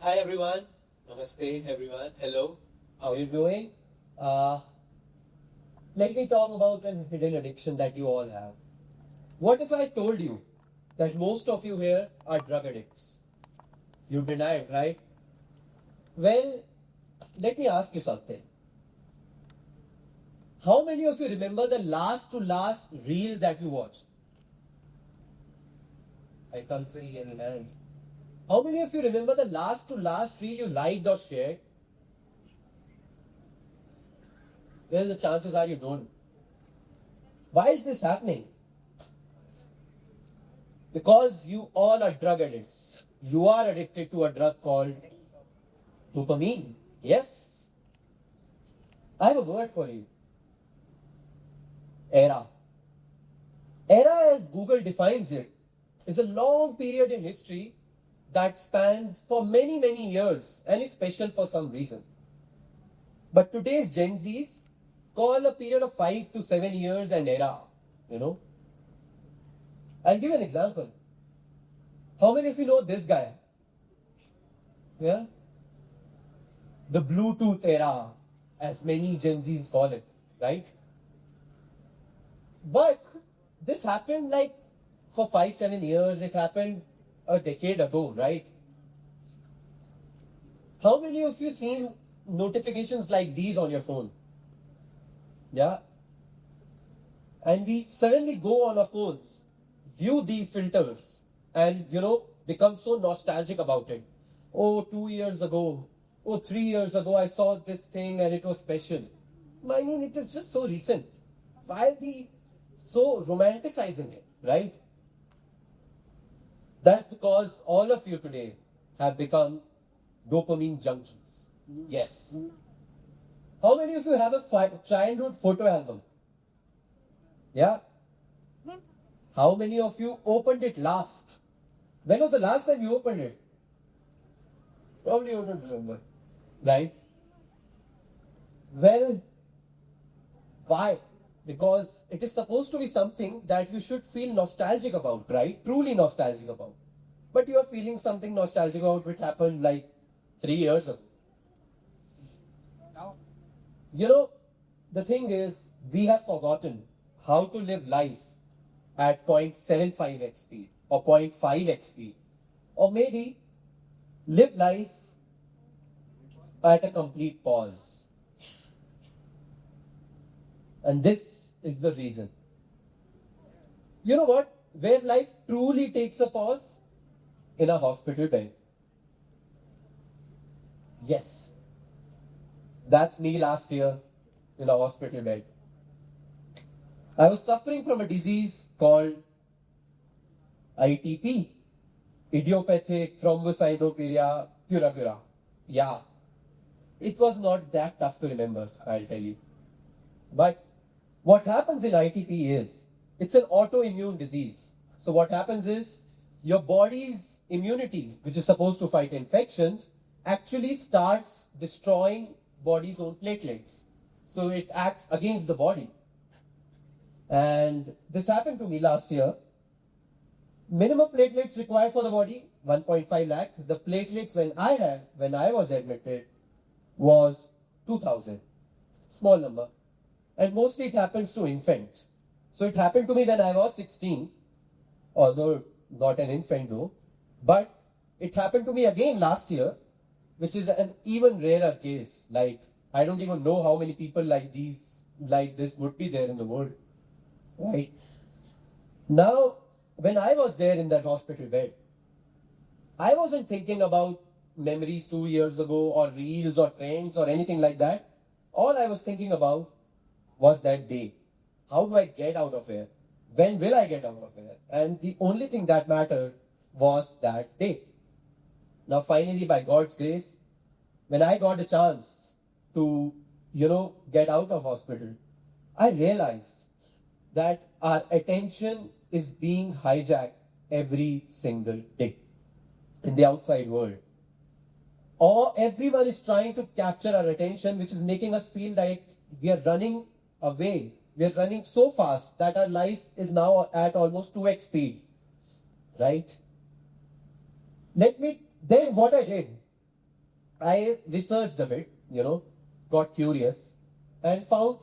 Hi everyone. Namaste everyone. Hello. How are you doing? Uh, Let me talk about a hidden addiction that you all have. What if I told you that most of you here are drug addicts? You deny it, right? Well, let me ask you something. How many of you remember the last to last reel that you watched? I can't see any hands. How many of you remember the last to last reel you liked or shared? Well, the chances are you don't. Why is this happening? Because you all are drug addicts. You are addicted to a drug called dopamine. Yes. I have a word for you. Era. Era, as Google defines it, is a long period in history that spans for many, many years and is special for some reason. But today's Gen Zs call a period of 5 to 7 years an era. You know? I'll give you an example. How many of you know this guy? Yeah? The Bluetooth era, as many Gen Zs call it, right? But this happened like for 5, 7 years. It happened a decade ago, right? How many of you seen notifications like these on your phone? Yeah? And we suddenly go on our phones, view these filters, and become so nostalgic about it. Oh, 2 years ago, oh, 3 years ago, I saw this thing and it was special. I mean, it is just so recent. Why are we so romanticizing it, right? That's because all of you today have become dopamine junkies. Yes. How many of you have a childhood photo album? Yeah. How many of you opened it last? When was the last time you opened it? Probably you don't remember. Right? Well, why? Because it is supposed to be something that you should feel nostalgic about, right? Truly nostalgic about. But you are feeling something nostalgic about which happened like 3 years ago. The thing is, we have forgotten how to live life at 0.75x speed or 0.5x speed, or maybe live life at a complete pause. And this is the reason. You know what? Where life truly takes a pause? In a hospital bed. Yes. That's me last year in a hospital bed. I was suffering from a disease called ITP, idiopathic thrombocytopenia purpura. Yeah. It was not that tough to remember, I'll tell you. But what happens in ITP is, it's an autoimmune disease. So what happens is, your body's immunity, which is supposed to fight infections, actually starts destroying body's own platelets. So it acts against the body. And this happened to me last year. Minimum platelets required for the body, 1.5 lakh. The platelets when I was admitted was 2,000. Small number. And mostly it happens to infants. So it happened to me when I was 16, although not an infant though. But it happened to me again last year, which is an even rarer case. Like, I don't even know how many people like this would be there in the world. Right? Now, when I was there in that hospital bed, I wasn't thinking about memories 2 years ago or reels or trends or anything like that. All I was thinking about was that day. How do I get out of here? When will I get out of here? And the only thing that mattered was that day. Now, finally, by God's grace, when I got a chance to, get out of hospital, I realized that our attention is being hijacked every single day in the outside world. Or everyone is trying to capture our attention, which is making us feel like we are running away. We are running so fast that our life is now at almost 2x speed. Right? Then what I did I researched a bit, got curious, and found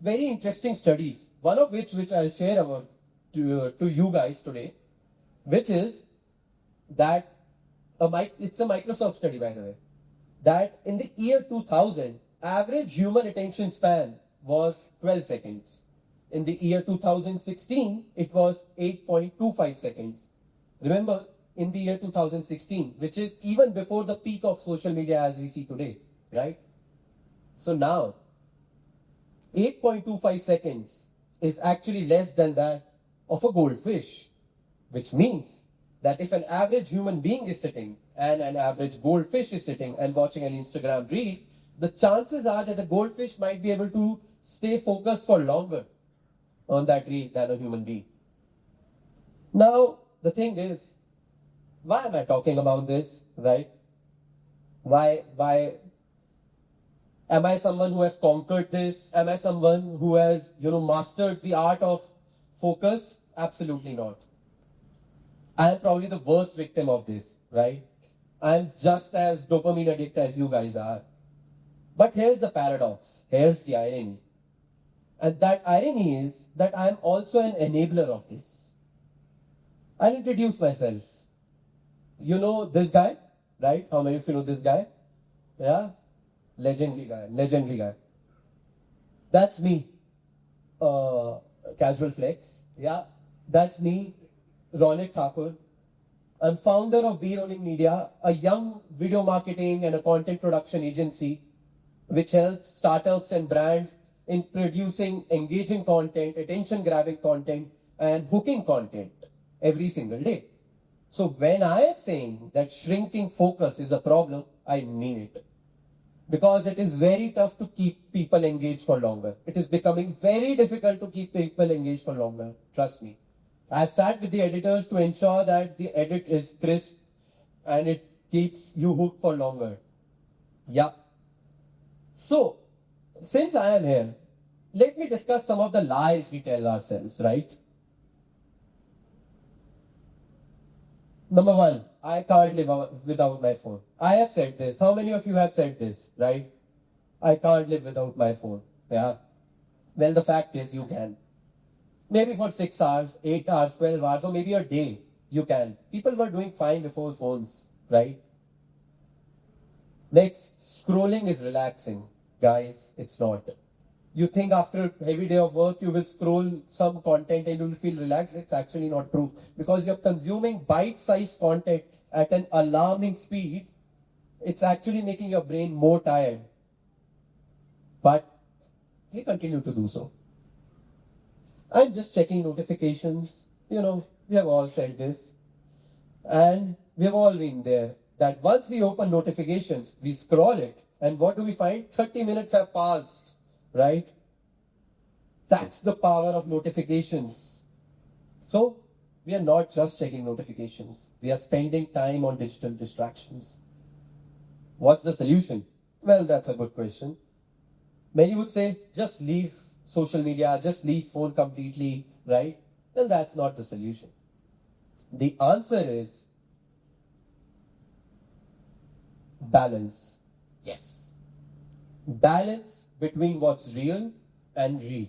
very interesting studies. One of which I'll share about to you guys today, which is that it's a Microsoft study, by the way, that in the year 2000, average human attention span was 12 seconds. In the year 2016, it was 8.25 seconds. Remember, in the year 2016, which is even before the peak of social media as we see today, right? So now, 8.25 seconds is actually less than that of a goldfish, which means that if an average human being is sitting and an average goldfish is sitting and watching an Instagram reel, the chances are that the goldfish might be able to stay focused for longer on that reel than a human being. Now, the thing is, why am I talking about this, right? Why am I someone who has conquered this? Am I someone who has, mastered the art of focus? Absolutely not. I am probably the worst victim of this, right? I'm just as dopamine addicted as you guys are. But here's the paradox. Here's the irony. And that irony is that I'm also an enabler of this. I'll introduce myself. You know this guy, right? How many of you know this guy? Yeah? Legendary guy. That's me. Casual flex. Yeah? That's me, Ronit Thakur. I'm founder of Be Rolling Media, a young video marketing and a content production agency which helps startups and brands in producing engaging content, attention-grabbing content, and hooking content every single day. So when I am saying that shrinking focus is a problem, I mean it. Because it is very tough to keep people engaged for longer. It is becoming very difficult to keep people engaged for longer. Trust me. I've sat with the editors to ensure that the edit is crisp and it keeps you hooked for longer. Yeah. So, since I am here, let me discuss some of the lies we tell ourselves, right? Number one, I can't live without my phone. I have said this. How many of you have said this, right? I can't live without my phone. Yeah. Well, the fact is you can. Maybe for 6 hours, 8 hours, 12 hours, or maybe a day, you can. People were doing fine before phones, right? Next, scrolling is relaxing. Guys, it's not. You think after a heavy day of work, you will scroll some content and you will feel relaxed. It's actually not true. Because you're consuming bite-sized content at an alarming speed, it's actually making your brain more tired. But we continue to do so. I'm just checking notifications. We have all said this. And we have all been there. That once we open notifications, we scroll it. And what do we find? 30 minutes have passed, right? That's the power of notifications. So, we are not just checking notifications. We are spending time on digital distractions. What's the solution? Well, that's a good question. Many would say, just leave social media, just leave phone completely, right? Well, that's not the solution. The answer is balance. Yes. Balance between what's real and real.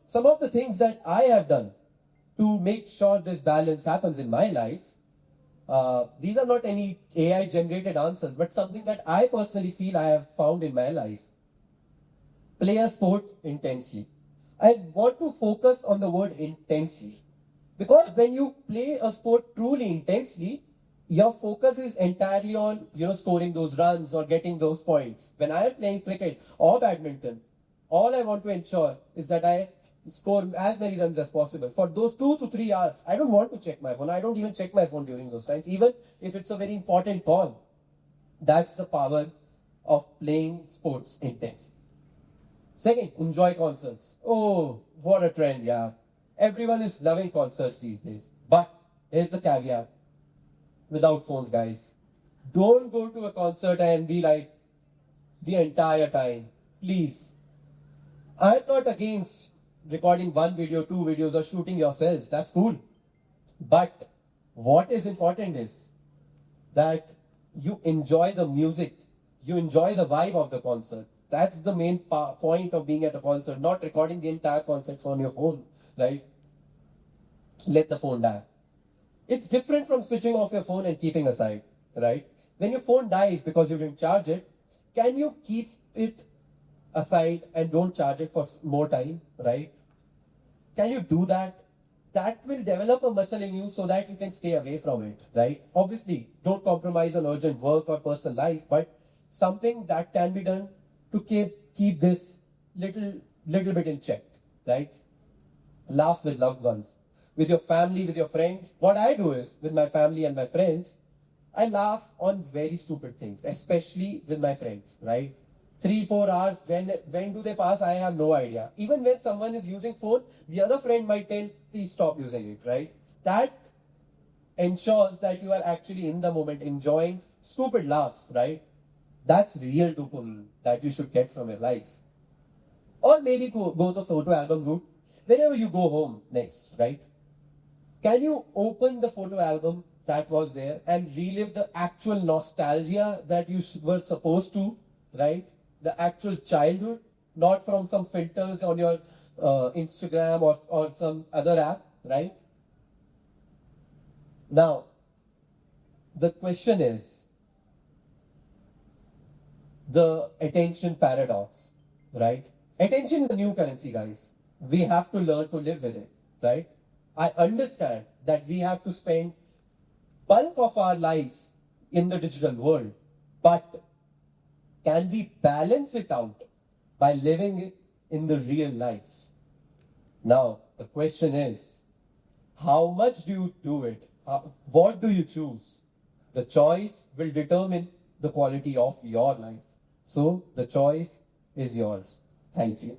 Some of the things that I have done to make sure this balance happens in my life, these are not any AI generated answers, but something that I personally feel I have found in my life. Play a sport intensely. I want to focus on the word intensely. Because when you play a sport truly intensely, your focus is entirely on, scoring those runs or getting those points. When I am playing cricket or badminton, all I want to ensure is that I score as many runs as possible. For those 2 to 3 hours, I don't want to check my phone. I don't even check my phone during those times, even if it's a very important call. That's the power of playing sports intensely. Second, enjoy concerts. Oh, what a trend, yeah. Everyone is loving concerts these days. But here's the caveat. Without phones, guys. Don't go to a concert and be like the entire time. Please. I'm not against recording 1 video, 2 videos, or shooting yourselves. That's cool. But what is important is that you enjoy the music, you enjoy the vibe of the concert. That's the main point of being at a concert, not recording the entire concert on your phone, right? Let the phone die. It's different from switching off your phone and keeping aside, right? When your phone dies because you didn't charge it, can you keep it aside and don't charge it for more time, right? Can you do that? That will develop a muscle in you so that you can stay away from it, right? Obviously, don't compromise on urgent work or personal life, but something that can be done to keep this little bit in check, right? Laugh with loved ones, with your family, with your friends. What I do is, with my family and my friends, I laugh on very stupid things, especially with my friends, right? 3-4 hours, when do they pass? I have no idea. Even when someone is using phone, the other friend might tell, please stop using it, right? That ensures that you are actually in the moment, enjoying stupid laughs, right? That's real dopamine that you should get from your life. Or maybe go the photo album route. Whenever you go home next, right? Can you open the photo album that was there and relive the actual nostalgia that you were supposed to, right? The actual childhood, not from some filters on your Instagram or some other app, right? Now, the question is the attention paradox, right? Attention is the new currency, guys. We have to learn to live with it, right? I understand that we have to spend bulk of our lives in the digital world, but can we balance it out by living it in the real life? Now, the question is, how much do you do it? What do you choose? The choice will determine the quality of your life. So, the choice is yours. Thank you.